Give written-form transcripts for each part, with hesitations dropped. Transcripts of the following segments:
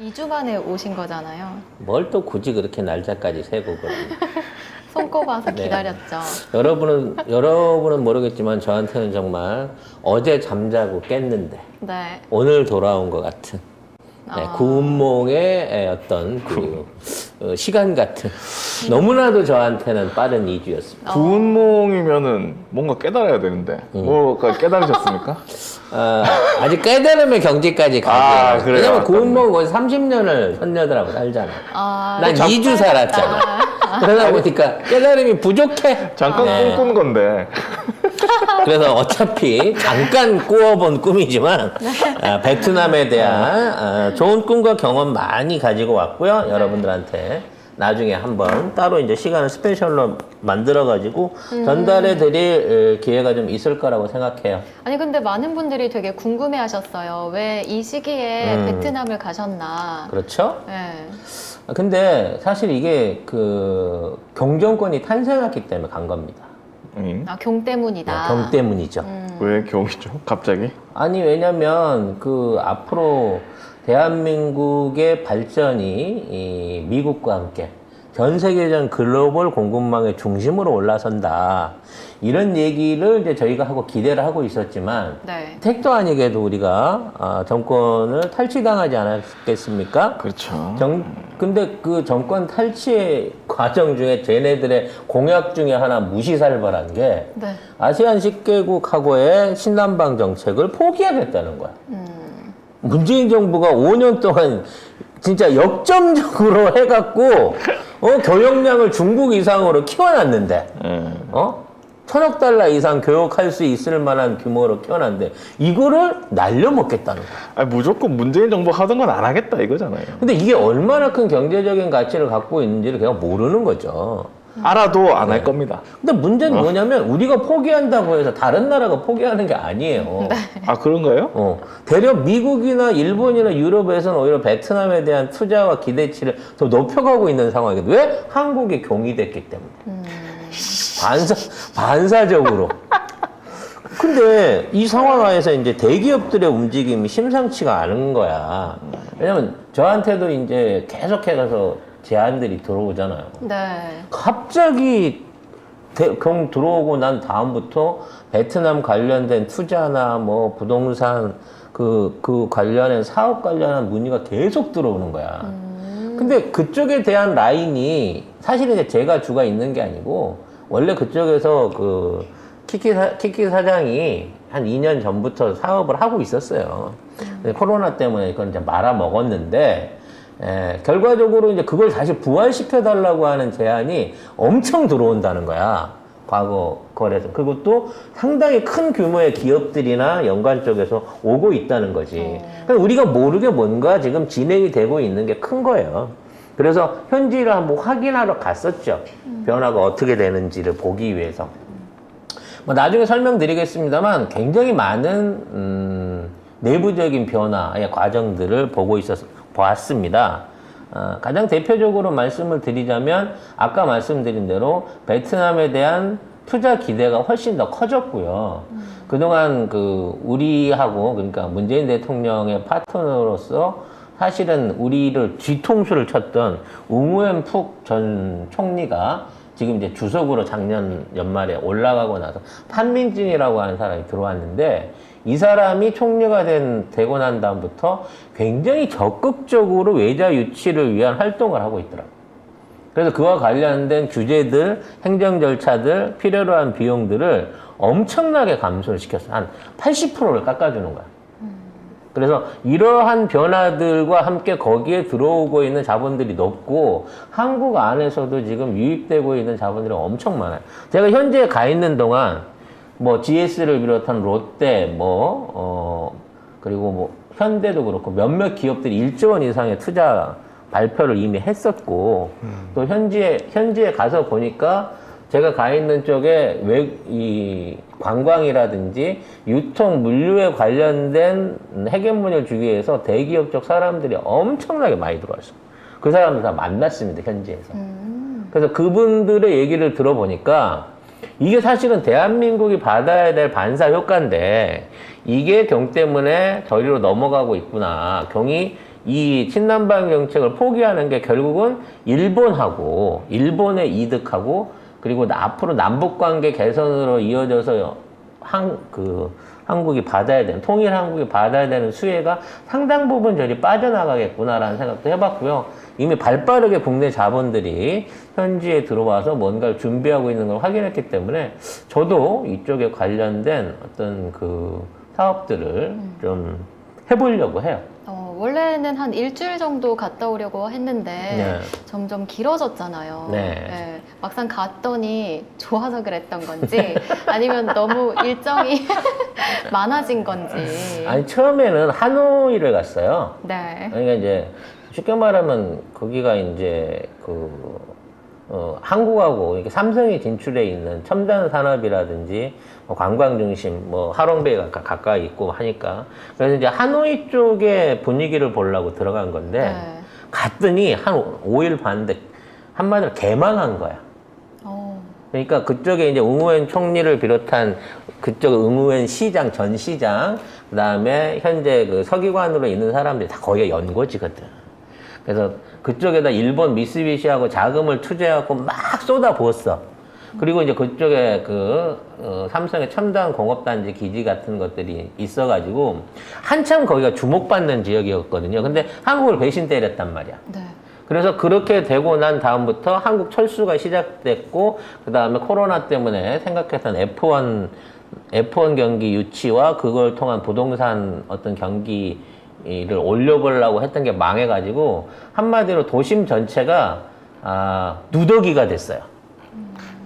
2주 만에 오신 거잖아요. 뭘 또 굳이 그렇게 날짜까지 세고 그러냐. 손꼽아서 네. 기다렸죠. 여러분은 모르겠지만 저한테는 정말 어제 잠자고 깼는데 네. 오늘 돌아온 것 같은 네, 아. 구운몽의 어떤 그 시간 같은 너무나도 저한테는 빠른 2주였습니다. 구운몽이면은 뭔가 깨달아야 되는데 뭐가 깨달으셨습니까? 아직 깨달음의 경지까지 가지. 아, 그래요? 왜냐면 구운몽은 거의 30년을 선녀들하고 살잖아. 아, 난 2주 살았잖아. 그러다 보니까 깨달음이 부족해. 잠깐 네. 꿈꾼 건데 그래서 어차피 잠깐 꾸어본 꿈이지만 베트남에 대한 좋은 꿈과 경험 많이 가지고 왔고요. 여러분들한테 나중에 한번 따로 이제 시간을 스페셜로 만들어가지고 전달해 드릴 기회가 좀 있을 거라고 생각해요. 아니 근데 많은 분들이 되게 궁금해하셨어요. 왜 이 시기에 베트남을 가셨나? 그렇죠? 네. 근데 사실 이게 그 경정권이 탄생했기 때문에 간 겁니다. 아, 경 때문이다. 경 때문이죠. 왜 경이죠? 갑자기? 아니 왜냐면 그 앞으로 대한민국의 발전이 이 미국과 함께 전 세계적 글로벌 공급망의 중심으로 올라선다. 이런 얘기를 이제 저희가 하고 기대를 하고 있었지만 네. 택도 아니게도 우리가 정권을 탈취당하지 않았겠습니까? 그렇죠. 근데 그 정권 탈취의 과정 중에 쟤네들의 공약 중에 하나 무시살벌한 게 네. 아세안 10개국하고의 신남방 정책을 포기하겠다는 거야. 문재인 정부가 5년 동안 진짜 역점적으로 해갖고 교역량을 중국 이상으로 키워놨는데 천억 달러 이상 교역할 수 있을 만한 규모로 키워놨는데 이거를 날려먹겠다는 거야. 아니, 무조건 문재인 정부 하던 건 안 하겠다 이거잖아요. 근데 이게 얼마나 큰 경제적인 가치를 갖고 있는지를 그냥 모르는 거죠. 알아도 안 할 겁니다. 근데 문제는 뭐냐면 우리가 포기한다고 해서 다른 나라가 포기하는 게 아니에요. 아 그런가요? 대략 미국이나 일본이나 유럽에서는 오히려 베트남에 대한 투자와 기대치를 더 높여가고 있는 상황이거든요. 왜? 한국이 경이됐기 때문에. 반사적으로. 근데 이 상황 하에서 이제 대기업들의 움직임이 심상치가 않은 거야. 왜냐면 저한테도 이제 계속해서 제안들이 들어오잖아요. 네. 갑자기 경 들어오고 난 다음부터 베트남 관련된 투자나 뭐 부동산 그 관련된 사업 관련한 문의가 계속 들어오는 거야. 근데 그쪽에 대한 라인이 사실은 이제 제가 주가 있는 게 아니고 원래 그쪽에서 그 키키 사장이 한 2년 전부터 사업을 하고 있었어요. 근데 코로나 때문에 그건 이제 말아 먹었는데 결과적으로 이제 그걸 다시 부활시켜 달라고 하는 제안이 엄청 들어온다는 거야. 과거 거래소. 그것도 상당히 큰 규모의 기업들이나 연관 쪽에서 오고 있다는 거지. 그러니까 우리가 모르게 뭔가 지금 진행이 되고 있는 게 큰 거예요. 그래서 현지를 한번 확인하러 갔었죠. 변화가 어떻게 되는지를 보기 위해서. 뭐 나중에 설명드리겠습니다만 굉장히 많은 내부적인 변화의 과정들을 보았습니다. 가장 대표적으로 말씀을 드리자면 아까 말씀드린 대로 베트남에 대한 투자 기대가 훨씬 더 커졌고요. 그동안 우리하고 그러니까 문재인 대통령의 파트너로서 사실은 우리를 뒤통수를 쳤던 우무엔 푹 전 총리가 지금 이제 주석으로 작년 연말에 올라가고 나서 판민진이라고 하는 사람이 들어왔는데 이 사람이 총리가 되고 난 다음부터 굉장히 적극적으로 외자 유치를 위한 활동을 하고 있더라고요. 그래서 그와 관련된 규제들, 행정 절차들, 필요로 한 비용들을 엄청나게 감소를 시켰어요. 한 80%를 깎아주는 거야. 그래서 이러한 변화들과 함께 거기에 들어오고 있는 자본들이 높고 한국 안에서도 지금 유입되고 있는 자본들이 엄청 많아요. 제가 현지에 가 있는 동안 뭐 GS를 비롯한 롯데 그리고 뭐 현대도 그렇고 몇몇 기업들이 1조 원 이상의 투자 발표를 이미 했었고 또 현지에 가서 보니까 제가 가 있는 쪽에 이 관광이라든지 유통 물류에 관련된 해결문을 주기 위해서 대기업 쪽 사람들이 엄청나게 많이 들어왔어요. 그 사람들 다 만났습니다, 현지에서. 그래서 그분들의 얘기를 들어보니까 이게 사실은 대한민국이 받아야 될 반사 효과인데 이게 경 때문에 저리로 넘어가고 있구나. 경이 이 친남방 정책을 포기하는 게 결국은 일본의 이득하고 그리고 앞으로 남북 관계 개선으로 이어져서 한국이 받아야 되는, 통일 한국이 받아야 되는 수혜가 상당 부분 저리 빠져나가겠구나라는 생각도 해봤고요. 이미 발빠르게 국내 자본들이 현지에 들어와서 뭔가를 준비하고 있는 걸 확인했기 때문에 저도 이쪽에 관련된 어떤 그 사업들을 좀 해보려고 해요. 원래는 한 일주일 정도 갔다 오려고 했는데 네. 점점 길어졌잖아요. 네. 막상 갔더니 좋아서 그랬던 건지 아니면 너무 일정이 많아진 건지. 아니, 처음에는 하노이를 갔어요. 네. 그러니까 이제 쉽게 말하면 거기가 이제 한국하고 이렇게 삼성이 진출해 있는 첨단 산업이라든지 뭐 관광 중심, 뭐 하롱베이가 가까이 있고 하니까 그래서 이제 하노이 쪽의 분위기를 보려고 들어간 건데 네. 갔더니 한 5일 봤는데 한마디로 개망한 거야. 그러니까 그쪽에 이제 응우엔 총리를 비롯한 그쪽 응우엔 시장, 전 시장, 그 다음에 현재 그 서기관으로 있는 사람들이 다 거기가 연고지거든. 그래서 그쪽에다 일본 미쓰비시하고 자금을 투자하고 막 쏟아부었어. 그리고 이제 그쪽에 삼성의 첨단 공업단지 기지 같은 것들이 있어가지고 한참 거기가 주목받는 지역이었거든요. 근데 한국을 배신 때렸단 말이야. 네. 그래서 그렇게 되고 난 다음부터 한국 철수가 시작됐고, 그 다음에 코로나 때문에 생각했던 F1 경기 유치와 그걸 통한 부동산 어떤 경기를 올려보려고 했던 게 망해가지고, 한마디로 도심 전체가, 누더기가 됐어요.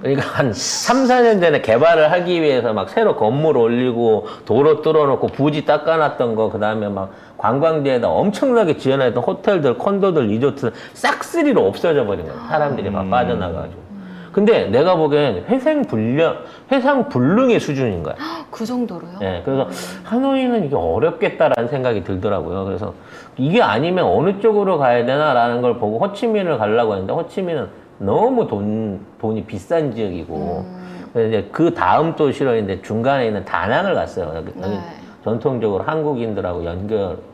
그러니까 한 3, 4년 전에 개발을 하기 위해서 막 새로 건물 올리고 도로 뚫어놓고 부지 닦아놨던 거, 그 다음에 막 관광지에다 엄청나게 지어놨던 호텔들, 콘도들, 리조트 싹쓸이로 없어져 버린 거예요. 사람들이 막 빠져나가가지고. 근데 내가 보기엔 회상불능의 수준인 거야. 그 정도로요? 네, 그래서 하노이는 이게 어렵겠다라는 생각이 들더라고요. 그래서 이게 아니면 어느 쪽으로 가야 되나라는 걸 보고 호치민을 가려고 했는데 호치민은 너무 돈이 비싼 지역이고 그래서 이제 그 다음 도시로 이제 중간에 있는 다낭을 갔어요. 여기 네. 전통적으로 한국인들하고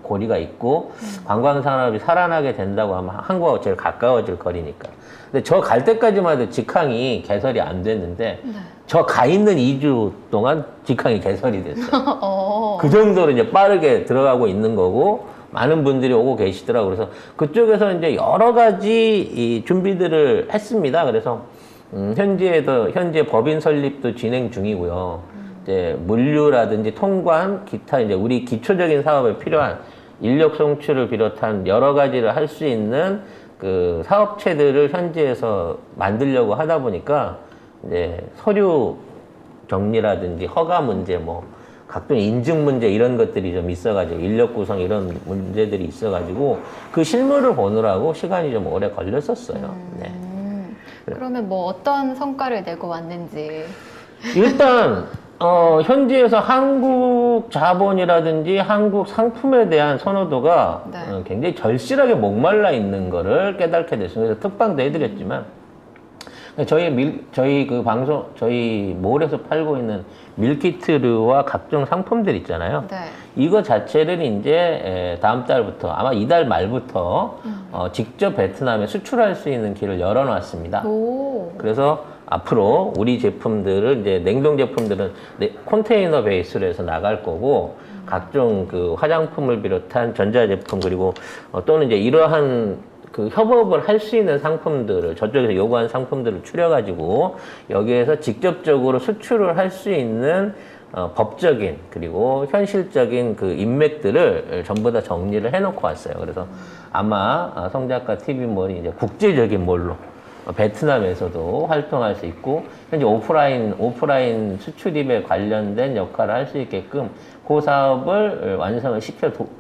고리가 있고 관광 산업이 살아나게 된다고 하면 한국하고 제일 가까워질 거리니까. 근데 저 갈 때까지만 해도 직항이 개설이 안 됐는데 네. 저 가 있는 2주 동안 직항이 개설이 됐어요. 어. 그 정도로 이제 빠르게 들어가고 있는 거고 많은 분들이 오고 계시더라고요. 그래서 그쪽에서 이제 여러 가지 이 준비들을 했습니다. 그래서 현재 법인 설립도 진행 중이고요. 이제 물류라든지 통관, 기타 이제 우리 기초적인 사업에 필요한 인력 송출을 비롯한 여러 가지를 할 수 있는 그 사업체들을 현지에서 만들려고 하다 보니까 이제 서류 정리라든지 허가 문제 뭐 각종 인증 문제 이런 것들이 좀 있어가지고 인력 구성 이런 문제들이 있어가지고 그 실무를 보느라고 시간이 좀 오래 걸렸었어요. 네. 그러면 뭐 어떤 성과를 내고 왔는지. 일단 현지에서 한국 자본이라든지 한국 상품에 대한 선호도가 네. 굉장히 절실하게 목말라 있는 거를 깨닫게 됐습니다. 그래서 특방도 해드렸지만 저희 몰에서 팔고 있는 밀키트류와 각종 상품들 있잖아요. 네. 이거 자체를 이제 다음 달부터 아마 이달 말부터 직접 베트남에 수출할 수 있는 길을 열어놨습니다. 오. 그래서 앞으로 우리 제품들을 이제 냉동 제품들은 컨테이너 베이스로 해서 나갈 거고 각종 그 화장품을 비롯한 전자제품 그리고 또는 이제 이러한 그 협업을 할 수 있는 상품들을 저쪽에서 요구한 상품들을 추려가지고 여기에서 직접적으로 수출을 할 수 있는 법적인 그리고 현실적인 그 인맥들을 전부 다 정리를 해놓고 왔어요. 그래서 아마 성작가 TV몰이 이제 국제적인 몰로 베트남에서도 활동할 수 있고 현재 오프라인 수출입에 관련된 역할을 할 수 있게끔 그 사업을 완성을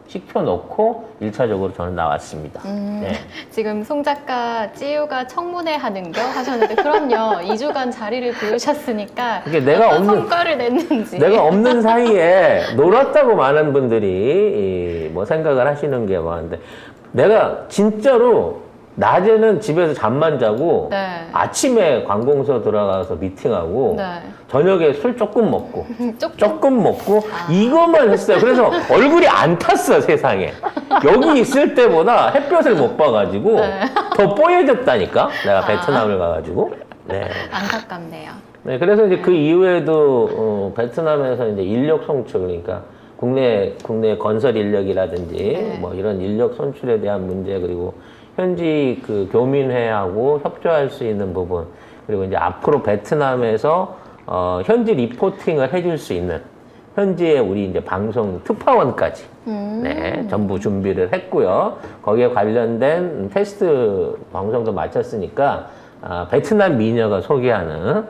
시켜놓고 1차적으로 저는 나왔습니다. 네. 지금 송 작가 찌우가 청문회 하는겨 하셨는데 그럼요. 2주간 자리를 비우셨으니까 그게 내가 어떤 없는 성과를 냈는지. 내가 없는 사이에 놀았다고 많은 분들이 뭐 생각을 하시는 게 많은데 내가 진짜로 낮에는 집에서 잠만 자고 네. 아침에 관공서 들어가서 미팅하고 네. 저녁에 술 조금 먹고 조금. 조금 먹고 이것만 했어요. 그래서 얼굴이 안 탔어 세상에. 여기 있을 때보다 햇볕을 못 봐가지고 네. 더 뽀얘졌다니까. 내가 베트남을 가가지고. 네. 안타깝네요. 네. 그래서 이제 그 이후에도 베트남에서 이제 인력 송출 그러니까 국내 건설 인력이라든지 네. 뭐 이런 인력 손출에 대한 문제 그리고 현지 그 교민회하고 협조할 수 있는 부분 그리고 이제 앞으로 베트남에서 현지 리포팅을 해줄 수 있는 현지의 우리 이제 방송 특파원까지 네 전부 준비를 했고요. 거기에 관련된 테스트 방송도 마쳤으니까 베트남 미녀가 소개하는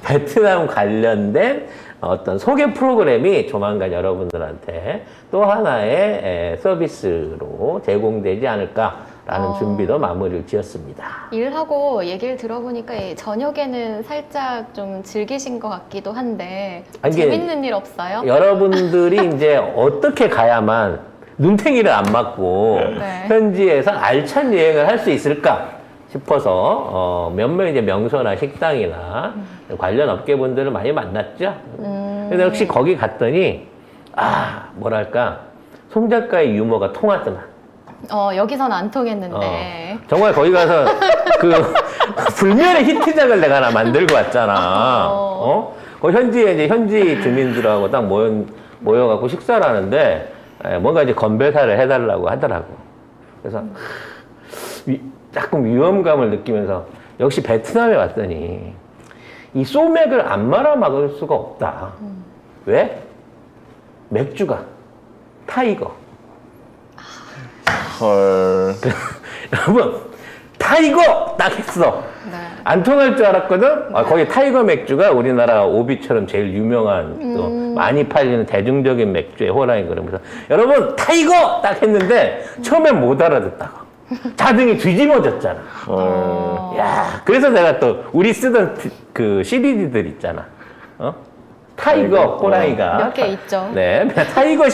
베트남 관련된 어떤 소개 프로그램이 조만간 여러분들한테 또 하나의 서비스로 제공되지 않을까라는 준비도 마무리를 지었습니다. 일하고 얘기를 들어보니까 저녁에는 살짝 좀 즐기신 것 같기도 한데 아니, 이게 재밌는 일 없어요? 여러분들이 이제 어떻게 가야만 눈탱이를 안 맞고 네. 현지에서 알찬 여행을 할 수 있을까 싶어서 몇몇 이제 명소나 식당이나 관련 업계분들을 많이 만났죠. 근데 역시 거기 갔더니 뭐랄까 송 작가의 유머가 통하더만. 여기선 안 통했는데. 정말 거기 가서 그 불멸의 히트작을 내가 하나 만들고 왔잖아. 그 현지에 이제 현지 주민들하고 딱 모여갖고 식사를 하는데 뭔가 이제 건배사를 해달라고 하더라고. 그래서 조금 위험감을 느끼면서 역시 베트남에 왔더니 이 소맥을 안 말아 막을 수가 없다. 왜? 맥주가 타이거. 헐. 여러분 타이거 딱 했어. 네. 안 통할 줄 알았거든. 거기 타이거 맥주가 우리나라 오비처럼 제일 유명한 또 많이 팔리는 대중적인 맥주의 호랑이 그러면서 여러분 타이거 딱 했는데 처음엔 못 알아듣다가 자등이 뒤집어졌잖아. 야, 그래서 내가 또 우리 쓰던 그 CD들 있잖아. 타이거 호랑이가 몇 개 있죠. 네, 타이거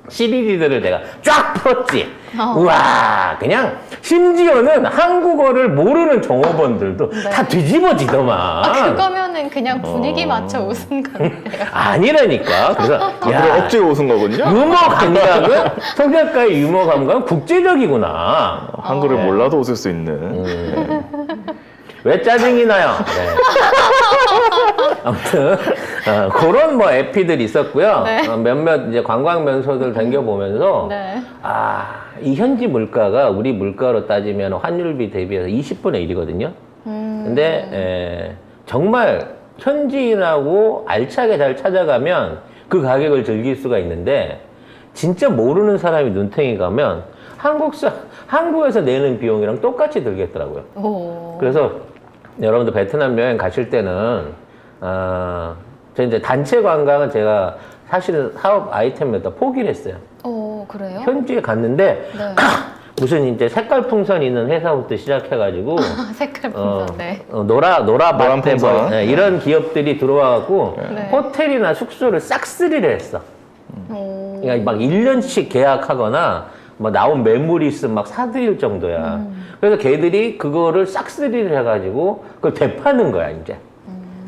CD들을 내가 쫙 풀었지. 우와, 그냥 심지어는 한국어를 모르는 종업원들도 네. 다 뒤집어지더만. 그거면은 그냥 분위기 맞춰 웃은 건데요. 아니라니까. 그래서 앞으로 야, 억지로 웃은 거군요. 유머 감각은 송 작가의 유머 감각은 국제적이구나. 한글을 몰라도 웃을 수 있는. 왜 짜증이 나요? 네. 아무튼 그런 뭐 에피들이 있었고요. 네. 몇몇 이제 관광 명소들 댕겨보면서 네. 이 현지 물가가 우리 물가로 따지면 환율비 대비해서 20분의 1이거든요. 근데 정말 현지인하고 알차게 잘 찾아가면 그 가격을 즐길 수가 있는데 진짜 모르는 사람이 눈탱이 가면 한국에서 내는 비용이랑 똑같이 들겠더라고요. 오. 그래서 여러분들 베트남 여행 가실 때는 저 이제 단체 관광은 제가 사실은 사업 아이템을 다 포기를 했어요. 그래요? 현지에 갔는데 네. 무슨 이제 색깔 풍선 있는 회사부터 시작해가지고 색깔 풍선. 네. 노란 노란 밭대 뭐 풍선. 이런 기업들이 들어와갖고 네. 호텔이나 숙소를 싹쓸이를 했어. 오. 그러니까 막 1년씩 계약하거나 뭐 나온 매물이 있으면 막 사들일 정도야. 그래서 걔들이 그거를 싹쓸이를 해가지고 그걸 되파는 거야 이제.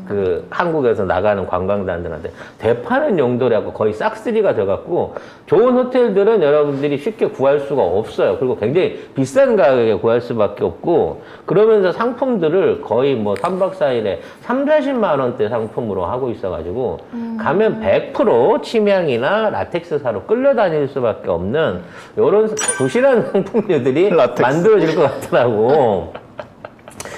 그 한국에서 나가는 관광단들한테 되파는 용도라고 거의 싹쓸이가 돼갖고 좋은 호텔들은 여러분들이 쉽게 구할 수가 없어요. 그리고 굉장히 비싼 가격에 구할 수밖에 없고 그러면서 상품들을 거의 뭐 3박 4일에 3, 40만 원대 상품으로 하고 있어가지고 가면 100% 침향이나 라텍스사로 끌려다닐 수밖에 없는 이런 부실한 상품들이 라텍스. 만들어질 것 같더라고.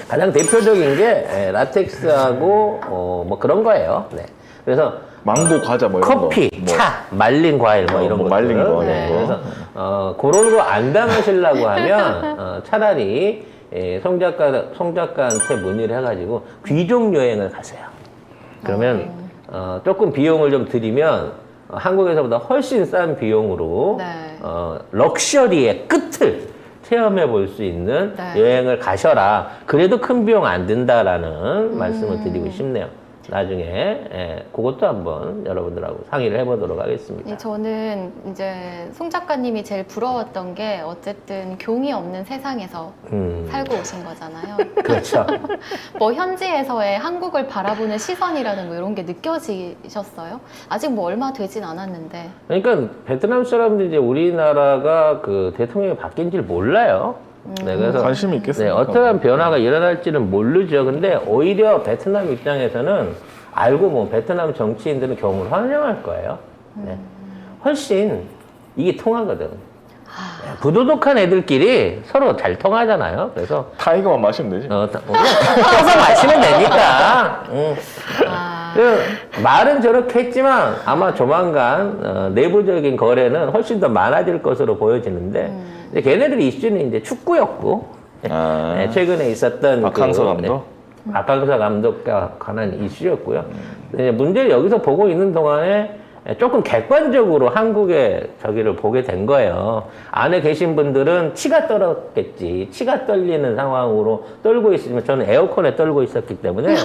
가장 대표적인 게 라텍스하고 뭐 그런 거예요. 네. 그래서 망고 과자 뭐 이런 커피, 거. 뭐. 차, 말린 과일 뭐 이런 뭐 것들. 말린 거, 네. 이런 거. 그래서 그런 거 안 당하시려고 하면 차라리 송 작가한테 문의를 해가지고 귀족 여행을 가세요. 그러면 조금 비용을 좀 들이면 한국에서보다 훨씬 싼 비용으로 네. 럭셔리의 끝을 체험해 볼 수 있는 네. 여행을 가셔라. 그래도 큰 비용 안 든다라는 말씀을 드리고 싶네요. 나중에 그것도 한번 여러분들하고 상의를 해보도록 하겠습니다. 네, 저는 이제 송 작가님이 제일 부러웠던 게 어쨌든 경이 없는 세상에서 살고 오신 거잖아요. 그렇죠. 뭐 현지에서의 한국을 바라보는 시선이라는 거 이런 게 느껴지셨어요? 아직 뭐 얼마 되진 않았는데. 그러니까 베트남 사람들이 이제 우리나라가 그 대통령이 바뀐 줄 몰라요. 네, 그래서 관심이 네, 있겠습니까? 어떠한 변화가 일어날지는 모르죠. 근데 오히려 베트남 입장에서는 알고 보면 베트남 정치인들은 경을 환영할 거예요. 네. 훨씬 이게 통하거든. 네, 부도덕한 애들끼리 서로 잘 통하잖아요. 그래서 타이거만 마시면 되지. 그냥 타서 마시면 되니까. 아, 그 말은 저렇게 했지만 아마 조만간 내부적인 거래는 훨씬 더 많아질 것으로 보여지는데 이제 걔네들의 이슈는 이제 축구였고 아. 네, 최근에 있었던 박항서 감독? 박항서 감독과 관한 이슈였고요. 근데 문제를 여기서 보고 있는 동안에 조금 객관적으로 한국의 저기를 보게 된 거예요. 안에 계신 분들은 치가 떨었겠지. 치가 떨리는 상황으로 떨고 있으면 저는 에어컨에 떨고 있었기 때문에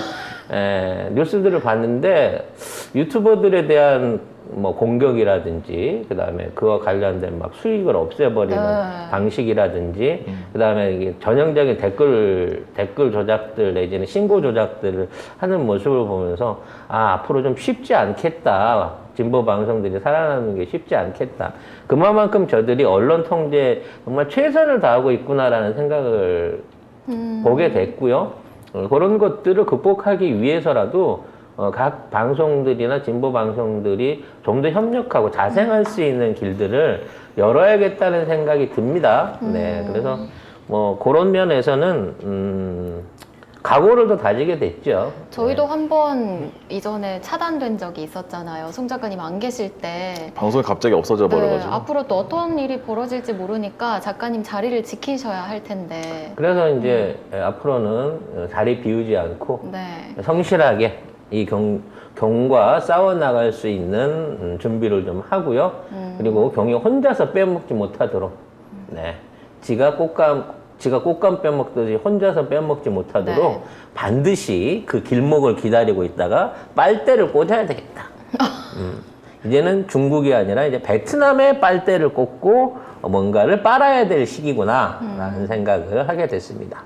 뉴스들을 봤는데 유튜버들에 대한 뭐 공격이라든지 그다음에 그와 관련된 막 수익을 없애버리는 네. 방식이라든지 그다음에 이게 전형적인 댓글 조작들 내지는 신고 조작들을 하는 모습을 보면서 아 앞으로 좀 쉽지 않겠다. 진보 방송들이 살아나는 게 쉽지 않겠다. 그만큼 저들이 언론 통제에 정말 최선을 다하고 있구나라는 생각을 보게 됐고요. 그런 것들을 극복하기 위해서라도 각 방송들이나 진보 방송들이 좀 더 협력하고 자생할 수 있는 길들을 열어야겠다는 생각이 듭니다. 네, 그래서 뭐 그런 면에서는 각오를 더 다지게 됐죠. 저희도 한번 이전에 차단된 적이 있었잖아요. 송 작가님 안 계실 때. 방송이 갑자기 없어져 네, 버려가지고. 앞으로 또 어떤 일이 벌어질지 모르니까 작가님 자리를 지키셔야 할 텐데. 그래서 이제 앞으로는 자리 비우지 않고 네. 성실하게 이 경과 싸워 나갈 수 있는 준비를 좀 하고요. 그리고 경이 혼자서 빼먹지 못하도록, 네, 지가 꽃감 빼먹듯이 혼자서 빼먹지 못하도록 네. 반드시 그 길목을 기다리고 있다가 빨대를 꽂아야 되겠다. 이제는 중국이 아니라 이제 베트남의 빨대를 꽂고 뭔가를 빨아야 될 시기구나라는 생각을 하게 됐습니다.